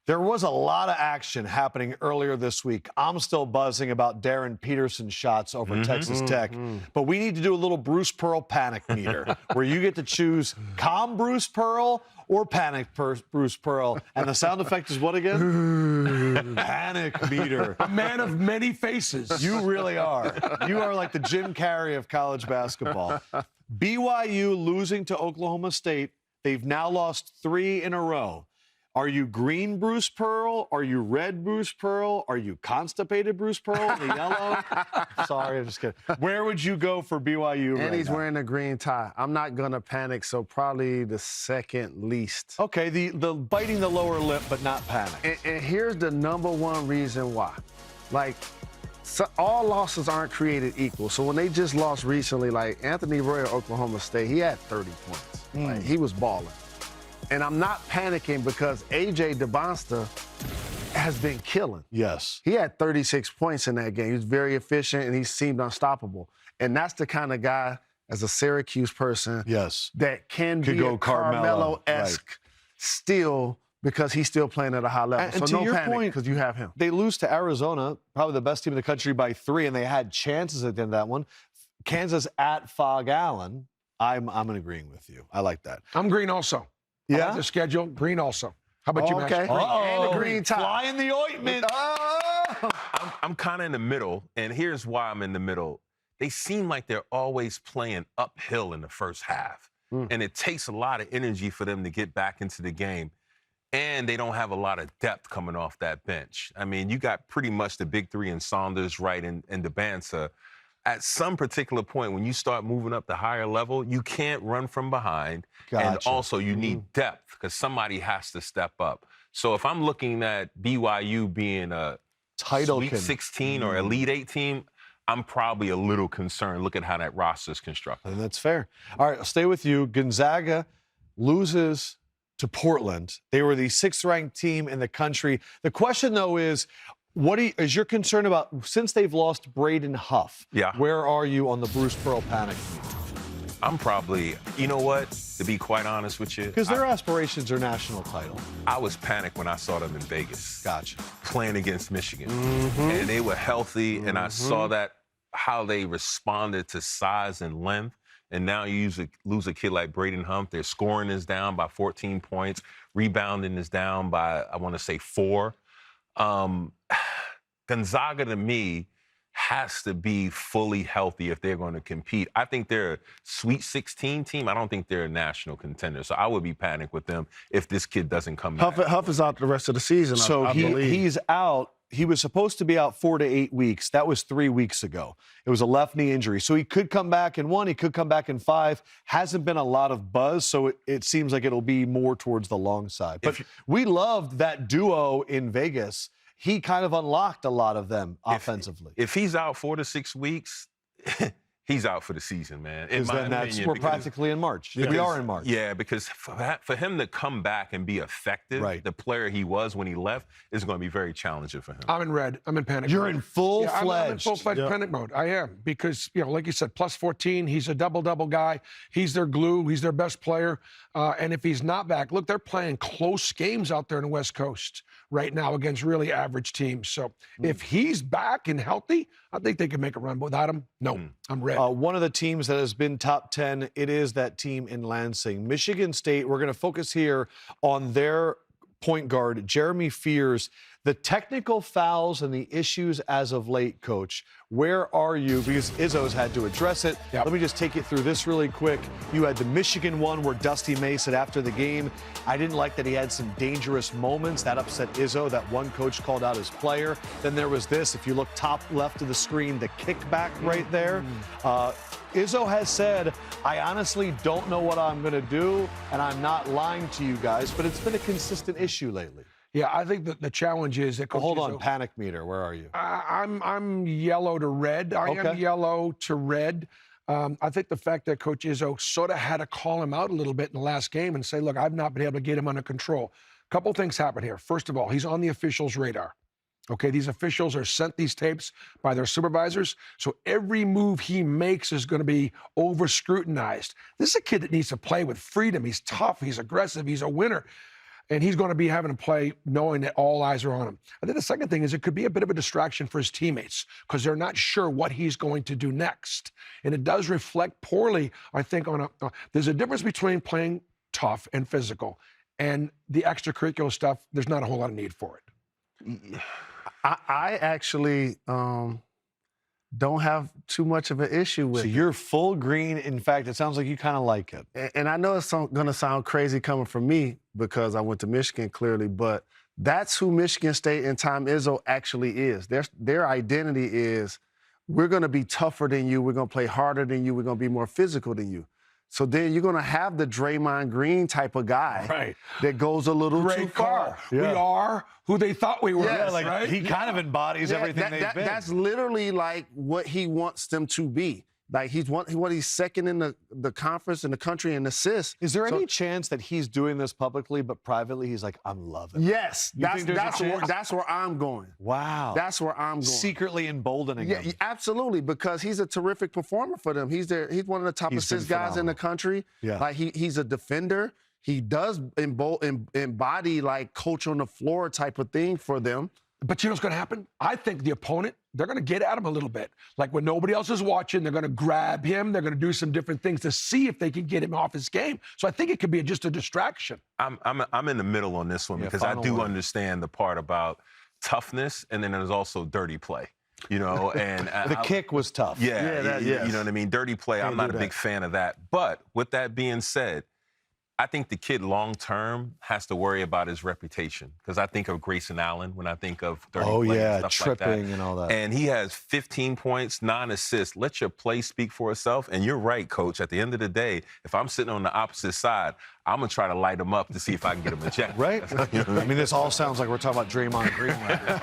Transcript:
There was a lot of action happening earlier this week. I'm still buzzing about Darren Peterson's shots over Texas Tech. But we need to do a little Bruce Pearl panic meter where you get to choose calm Bruce Pearl or panic Bruce Pearl. And the sound effect is what again? Panic meter. A man of many faces. You really are. You are like the Jim Carrey of college basketball. BYU losing to Oklahoma State. They've now lost 3 in a row. Are you green Bruce Pearl? Are you red Bruce Pearl? Are you constipated Bruce Pearl in the yellow? Sorry, I'm just kidding. Where would you go for BYU And he's wearing a green tie. I'm not going to panic, so probably the second least. Okay, the biting the lower lip but not panic. And here's the number one reason why. Like, all losses aren't created equal. So when they just lost recently, like Anthony Roy at Oklahoma State, he had 30 points. Like, he was balling. And I'm not panicking because A.J. DeBonsta has been killing. Yes. He had 36 points in that game. He was very efficient, and he seemed unstoppable. And that's the kind of guy, as a Syracuse person, yes, that can could be go a Carmelo-esque still because he's still playing at a high level. And so to no your panic point, because you have him. They lose to Arizona, probably the best team in the country, by 3, and they had chances at the end of that one. Kansas at Fog Allen. I'm agreeing with you. I like that. I'm green also. Yeah? I like the schedule, green also. How about you, Max? Okay. And the green tie. Fly in the ointment. I'm kind of in the middle, and here's why I'm in the middle. They seem like they're always playing uphill in the first half, and it takes a lot of energy for them to get back into the game, and they don't have a lot of depth coming off that bench. I mean, you got pretty much the big 3 in Saunders, Wright, and DeBansa. At some particular point, when you start moving up the higher level, you can't run from behind. Gotcha. And also, you need depth because somebody has to step up. So if I'm looking at BYU being a Sweet 16 or Elite 8 team, I'm probably a little concerned. Look at how that roster is constructed. And that's fair. All right, I'll stay with you. Gonzaga loses to Portland. They were the 6th-ranked team in the country. The question, though, is, is your concern about, since they've lost Braden Huff, where are you on the Bruce Pearl panic? I'm probably, you know what, to be quite honest with you. Because their aspirations are national title. I was panicked when I saw them in Vegas. Gotcha. Playing against Michigan. And they were healthy, and I saw that, how they responded to size and length. And now you lose a kid like Braden Huff. Their scoring is down by 14 points. Rebounding is down by, I want to say, 4. Gonzaga, to me, has to be fully healthy if they're going to compete. I think they're a Sweet 16 team. I don't think they're a national contender. So I would be panicked with them if this kid doesn't come back. Huff is out the rest of the season, so I believe. He's out. He was supposed to be out 4 to 8 weeks. That was 3 weeks ago. It was a left knee injury. So he could come back in 1. He could come back in 5. Hasn't been a lot of buzz, so it seems like it'll be more towards the long side. But we loved that duo in Vegas. He kind of unlocked a lot of them offensively. If he's out 4 to 6 weeks, he's out for the season, man. In my opinion, we're practically in March. We are in March. Yeah, because for him to come back and be effective, the player he was when he left, is going to be very challenging for him. I'm in red. I'm in panic. You're in full-fledged. I'm in full-fledged panic mode. I am. Because, like you said, plus 14, he's a double-double guy. He's their glue. He's their best player. And if he's not back, look, they're playing close games out there in the West Coast right now against really average teams. So if he's back and healthy, I think they can make a run. But without him, no, I'm red. One of the teams that has been top 10, it is that team in Lansing. Michigan State, we're going to focus here on their point guard, Jeremy Fears. The technical fouls and the issues as of late, Coach, where are you? Because Izzo's had to address it. Let me just take you through this really quick. You had the Michigan one where Dusty May said after the game, I didn't like that he had some dangerous moments. That upset Izzo, that one coach called out his player. Then there was this, if you look top left of the screen, the kickback right there. Izzo has said, I honestly don't know what I'm going to do, and I'm not lying to you guys, but it's been a consistent issue lately. Yeah, I think that the challenge is that Coach hold on, Izzo, panic meter, where are you? I'm yellow to red. I am yellow to red. I think the fact that Coach Izzo sort of had to call him out a little bit in the last game and say, look, I've not been able to get him under control. A couple things happen here. First of all, he's on the officials' radar. Okay, these officials are sent these tapes by their supervisors, so every move he makes is going to be over-scrutinized. This is a kid that needs to play with freedom. He's tough. He's aggressive. He's a winner. And he's going to be having to play knowing that all eyes are on him. I think the second thing is it could be a bit of a distraction for his teammates because they're not sure what he's going to do next. And it does reflect poorly, I think, on there's a difference between playing tough and physical and the extracurricular stuff. There's not a whole lot of need for it. I actually don't have too much of an issue with So it. you're full green. In fact, it sounds like you kind of like it. And I know it's going to sound crazy coming from me because I went to Michigan, clearly, but that's who Michigan State and Tom Izzo actually is. Their identity is we're going to be tougher than you, we're going to play harder than you, we're going to be more physical than you. So then you're going to have the Draymond Green type of guy that goes a little too far. We are who they thought we were. Yes, like right? he kind of embodies everything they've been. That's literally like what he wants them to be. Like he's second in the conference in the country in assists. Is there any chance that he's doing this publicly, but privately he's like, I'm loving it? Yes, that's where I'm going. Wow. That's where I'm going. Secretly emboldening him. Absolutely, because he's a terrific performer for them. He's one of the top assist guys in the country. Yeah. Like he's a defender. He does embody like coach on the floor type of thing for them. But you know what's going to happen? I think the opponent, they're going to get at him a little bit. Like when nobody else is watching, they're going to grab him. They're going to do some different things to see if they can get him off his game. So I think it could be just a distraction. I'm in the middle on this one because I do understand the part about toughness, and then there's also dirty play. You know, and the kick was tough. You know what I mean? Dirty play, I'm not a big fan of that. But with that being said, I think the kid long-term has to worry about his reputation because I think of Grayson Allen when I think of dirty play and stuff tripping like that. and all that. And he has 15 points, 9 assists. Let your play speak for itself. And you're right, Coach. At the end of the day, if I'm sitting on the opposite side, I'm going to try to light him up to see if I can get him ejected. Right? I mean, this all sounds like we're talking about Draymond Green right now.